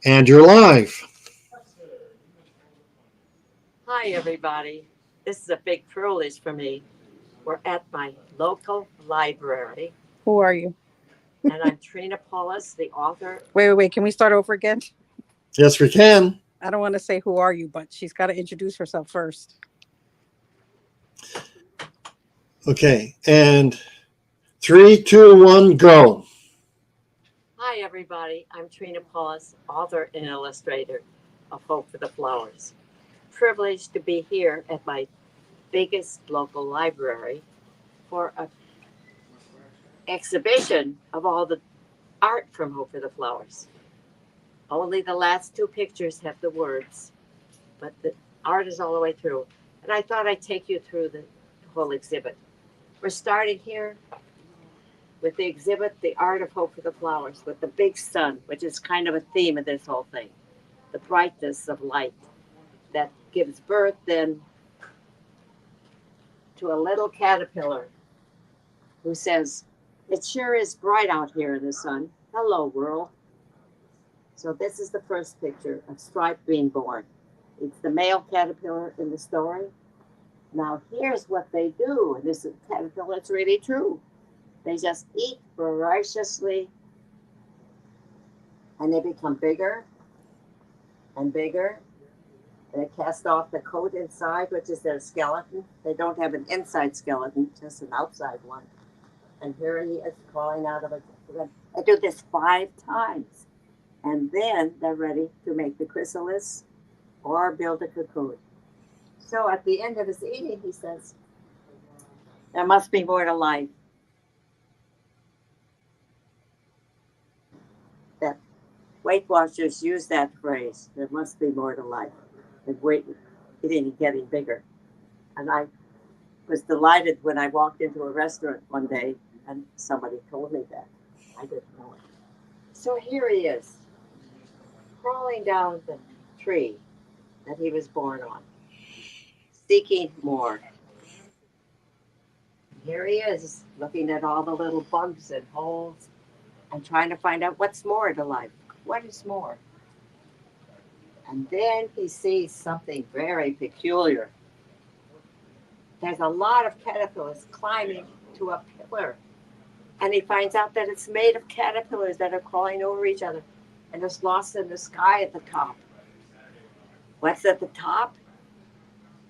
And you're live. Hi, everybody. This is a big privilege for me. We're at my local library, Who are you? and I'm Trina Paulus, the author. Wait. Can we start over again? Yes, we can. I don't want to say who are you, but she's got to introduce herself first. Okay. And three, two, one, go. Hi, everybody. I'm Trina Paulus, author and illustrator of Hope for the Flowers. Privileged to be here at my biggest local library for an exhibition of all the art from Hope for the Flowers. Only the last two pictures have the words, but the art is all the way through. And I thought I'd take you through the whole exhibit. We're starting here with the exhibit, The Art of Hope for the Flowers, with the big sun, which is kind of a theme of this whole thing. The brightness of light that gives birth then to a little caterpillar who says, "It sure is bright out here in the sun. Hello, world." So, this is the first picture of Stripe being born. It's the male caterpillar in the story. Now, here's what they do. And this caterpillar, it's really true. They just eat voraciously and they become bigger and bigger. They cast off the coat inside, which is their skeleton. They don't have an inside skeleton, just an outside one. And here he is crawling out of a. They do this 5 times. And then they're ready to make the chrysalis or build a cocoon. So at the end of his eating, he says, "There must be more to life." That Weight Watchers use that phrase. There must be more to life than weight eating and getting bigger. And I was delighted when I walked into a restaurant one day and somebody told me that. I didn't know it. So here he is, crawling down the tree that he was born on, seeking more. Here he is, looking at all the little bumps and holes and trying to find out what's more to life. What is more? And then he sees something very peculiar. There's a lot of caterpillars climbing to a pillar. And he finds out that it's made of caterpillars that are crawling over each other and it's lost in the sky at the top. What's at the top?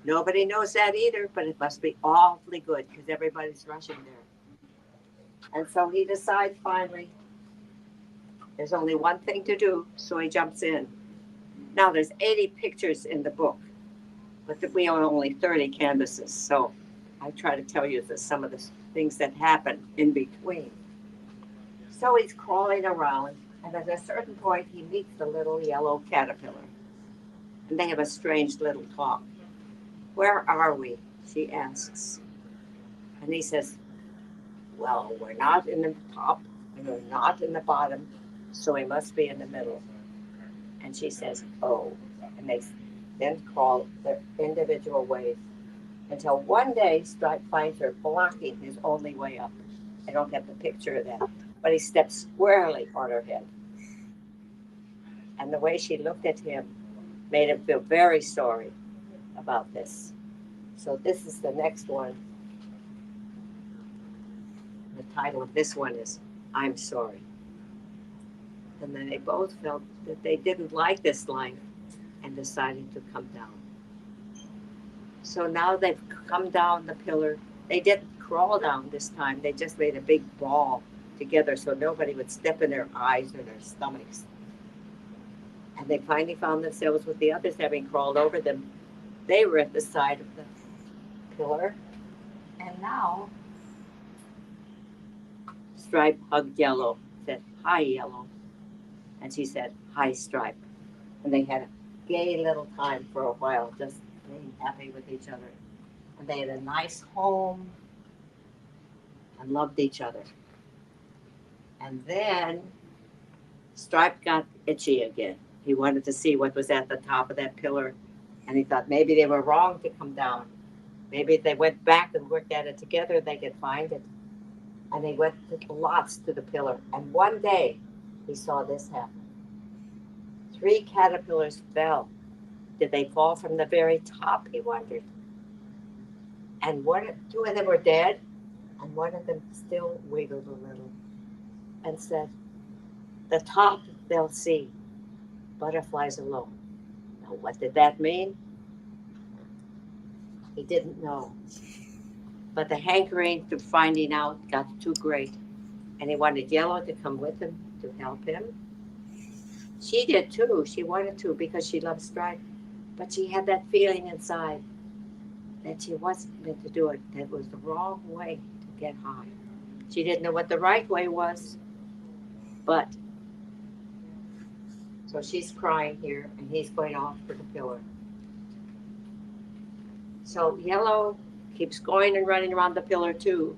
Nobody knows that either, but it must be awfully good because everybody's rushing there. And so he decides finally there's only one thing to do, so he jumps in. Now there's 80 pictures in the book, but we own only 30 canvases, so I try to tell you some of the things that happen in between. So he's crawling around, and at a certain point, he meets the little yellow caterpillar, and they have a strange little talk. "Where are we?" she asks. And he says, "Well, we're not in the top, and we're not in the bottom, so we must be in the middle." And she says, "Oh." And they then crawl their individual ways until one day Stripe finds her blocking his only way up. I don't have the picture of that, but he steps squarely on her head. And the way she looked at him made him feel very sorry about this. So this is the next one. The title of this one is "I'm Sorry." And then they both felt that they didn't like this life and decided to come down. So now they've come down the pillar. They didn't crawl down this time. They just made a big ball together so nobody would step in their eyes or their stomachs. And they finally found themselves with the others having crawled over them. They were at the side of the pillar. And now Stripe hugged Yellow, said, "Hi, Yellow." And she said, "Hi, Stripe." And they had a gay little time for a while, just being happy with each other. And they had a nice home and loved each other. And then Stripe got itchy again. He wanted to see what was at the top of that pillar. And he thought maybe they were wrong to come down. Maybe if they went back and worked at it together, they could find it. And they went lots to the pillar. And one day he saw this happen. 3 caterpillars fell. Did they fall from the very top, he wondered? And two of them were dead, and one of them still wiggled a little and said, "The top they'll see, butterflies alone." Now, what did that mean? He didn't know. But the hankering to finding out got too great, and he wanted Yellow to come with him to help him. She did too. She wanted to because she loved Stripe. But she had that feeling inside that she wasn't meant to do it. That was the wrong way to get high. She didn't know what the right way was, but so she's crying here, and he's going off for the pillar. So Yellow keeps going and running around the pillar too,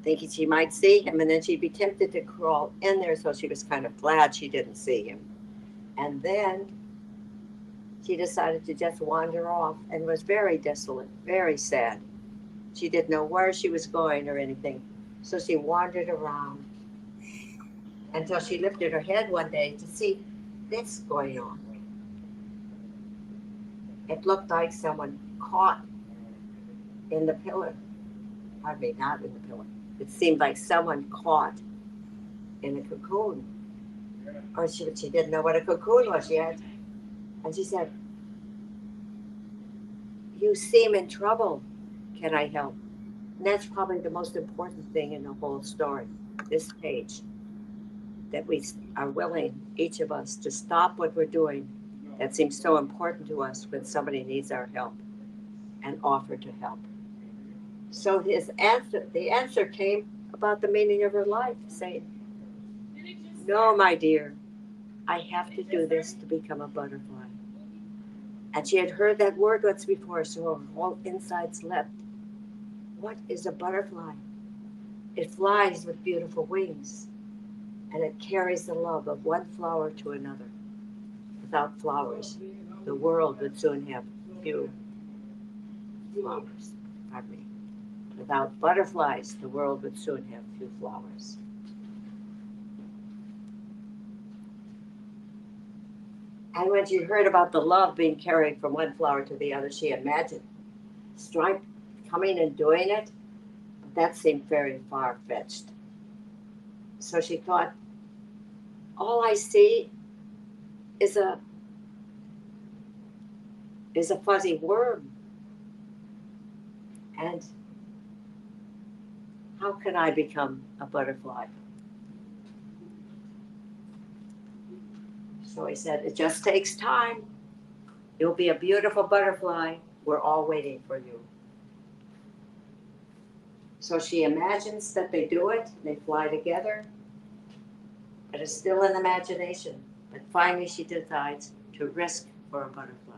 thinking she might see him, and then she'd be tempted to crawl in there, so she was kind of glad she didn't see him. And then she decided to just wander off and was very desolate, very sad. She didn't know where she was going or anything, so she wandered around until she lifted her head one day to see this going on. It looked like someone caught in the pillar. Pardon me, not in the pillar. It seemed like someone caught in a cocoon. Or she didn't know what a cocoon was yet. And she said, "You seem in trouble. Can I help?" And that's probably the most important thing in the whole story, this page, that we are willing, each of us, to stop what we're doing that seems so important to us when somebody needs our help and offer to help. So the answer came about the meaning of her life, saying, "No, my dear, I have to do this to become a butterfly." And she had heard that word once before, so her whole insides leapt. What is a butterfly? It flies with beautiful wings, and it carries the love of one flower to another. Without flowers, the world would soon have few flowers. Pardon me. Without butterflies, the world would soon have few flowers. And when she heard about the love being carried from one flower to the other, she imagined Stripe coming and doing it. But that seemed very far-fetched. So she thought, all I see is a fuzzy worm. And how can I become a butterfly? So he said, it just takes time. You'll be a beautiful butterfly. We're all waiting for you. So she imagines that they do it, they fly together, but it's still an imagination. But finally she decides to risk for a butterfly.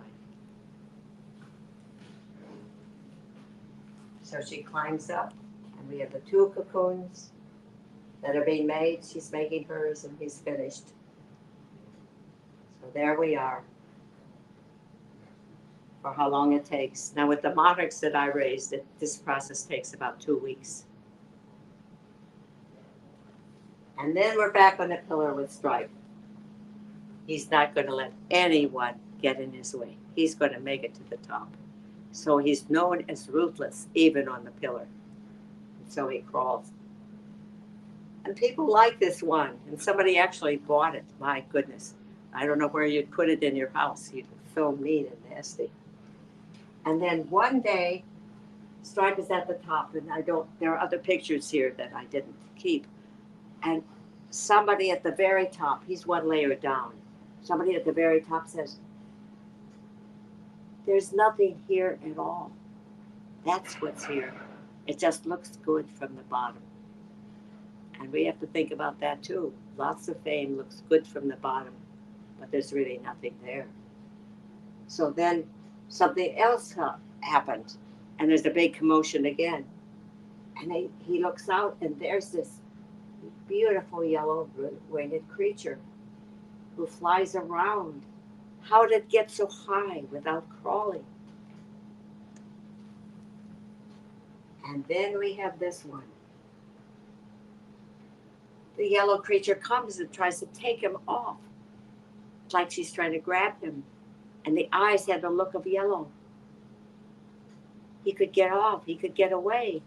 So she climbs up, and we have the 2 cocoons that are being made. She's making hers, and he's finished. So there we are, for how long it takes. Now with the monarchs that I raised, this process takes about 2 weeks. And then we're back on the pillar with Stripe. He's not going to let anyone get in his way. He's going to make it to the top. So he's known as ruthless, even on the pillar. And so he crawls. And people like this one. And somebody actually bought it. My goodness. I don't know where you'd put it in your house. He's so mean and nasty. And then one day, Stripe is at the top, and there are other pictures here that I didn't keep. And somebody at the very top, he's one layer down, somebody at the very top says, "There's nothing here at all. That's what's here. It just looks good from the bottom." And we have to think about that too. Lots of fame looks good from the bottom, but there's really nothing there. So then something else happened, and there's a big commotion again. And he looks out, and there's this beautiful yellow winged creature who flies around. How did it get so high without crawling? And then we have this one. The yellow creature comes and tries to take him off. like she's trying to grab him. And the eyes had the look of yellow. He could get off, he could get away,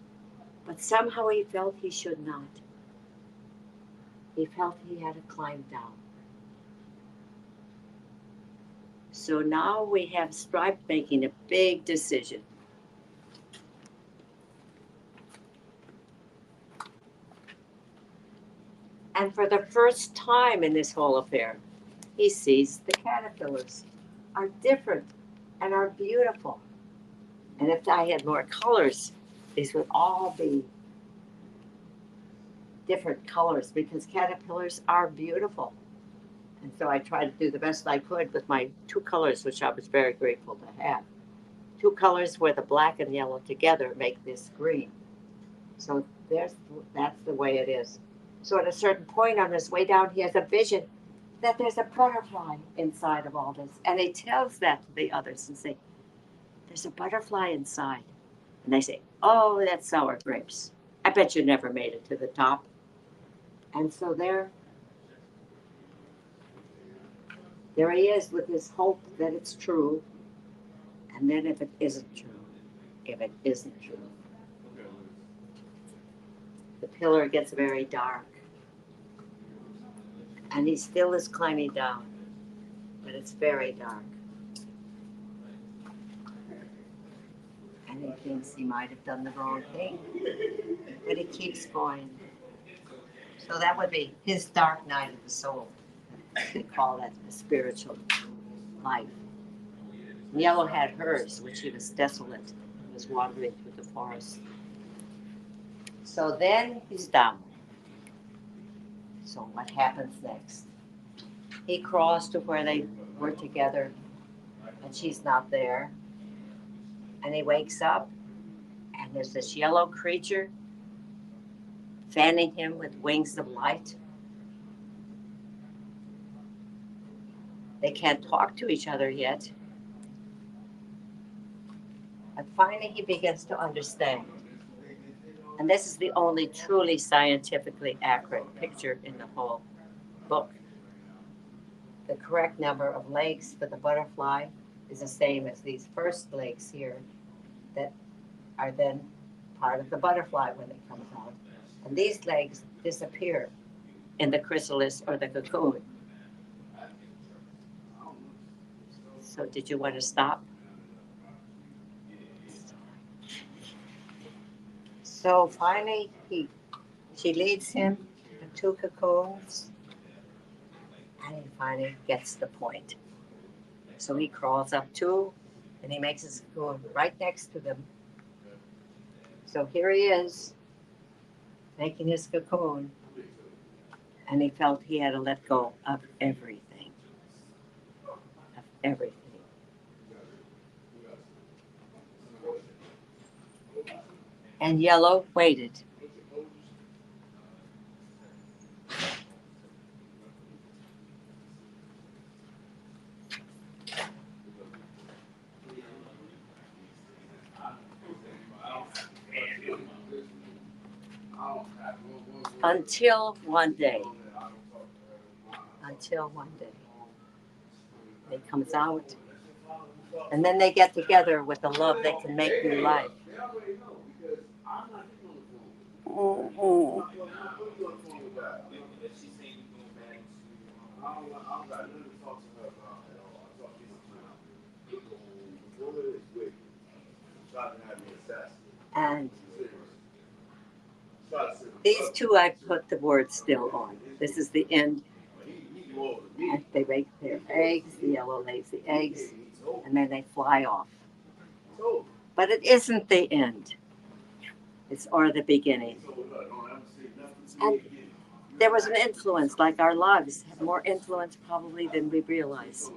but somehow he felt he should not. He felt he had to climb down. So now we have Stripe making a big decision. And for the first time in this whole affair, he sees the caterpillars are different and are beautiful. And if I had more colors, these would all be different colors because caterpillars are beautiful. And so I tried to do the best I could with my two colors, which I was very grateful to have. Two colors where the black and yellow together make this green. So that's the way it is. So at a certain point on his way down, he has a vision that there's a butterfly inside of all this. And he tells that to the others and say, there's a butterfly inside. And they say, oh, that's sour grapes. I bet you never made it to the top. And so there he is with his hope that it's true. And then if it isn't true, the pillar gets very dark. And he still is climbing down, but it's very dark. And he thinks he might have done the wrong thing, but he keeps going. So that would be his dark night of the soul. They call that the spiritual life. Yellow had hers, which he was desolate, he was wandering through the forest. So then he's down. So what happens next? He crawls to where they were together, and she's not there. And he wakes up, and there's this yellow creature fanning him with wings of light. They can't talk to each other yet. And finally he begins to understand. And this is the only truly scientifically accurate picture in the whole book. The correct number of legs for the butterfly is the same as these first legs here that are then part of the butterfly when it comes out. And these legs disappear in the chrysalis or the cocoon. So did you want to stop? So finally she leads him to two cocoons and he finally gets the point. So he crawls up two and he makes his cocoon right next to them. So here he is making his cocoon and he felt he had to let go of everything. Of everything. And Yellow waited. Until one day, it comes out, and then they get together with the love that can make new life. Mm-hmm. And these two I put the word still on. This is the end. And they make their eggs, the yellow lays the eggs, and then they fly off. But it isn't the end. It's or the beginning. And there was an influence, like our lives have more influence probably than we realize.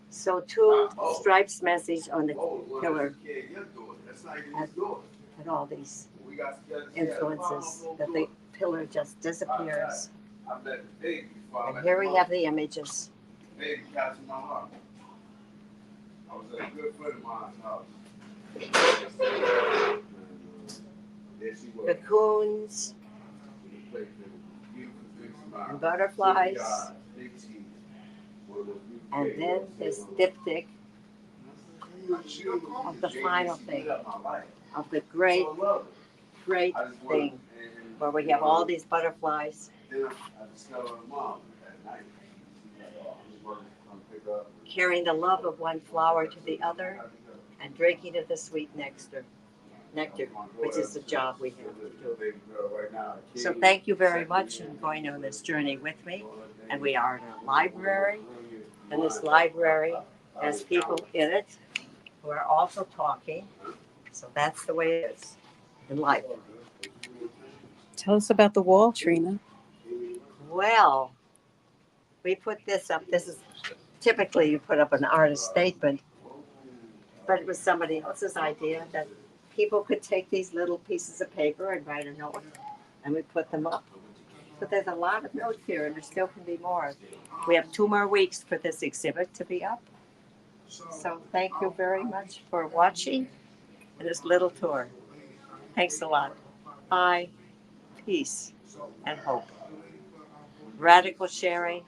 So too, Stripe's message on the pillar had all these influences that the pillar just disappears. And here we have the images. Cocoons and butterflies And then this diptych of the final thing, of the great, great thing, where we have all these butterflies carrying the love of one flower to the other and drinking of the sweet nectar, which is the job we have to do. So thank you very much for going on this journey with me. And we are in a library, and this library has people in it who are also talking. So that's the way it is in life. Tell us about the wall, Trina. Well, we put this up. This is typically you put up an artist statement, but it was somebody else's idea that people could take these little pieces of paper and write a note, and we put them up. But there's a lot of notes here, and there still can be more. We have 2 more weeks for this exhibit to be up. So thank you very much for watching this little tour. Thanks a lot. Bye, peace, and hope. Radical sharing,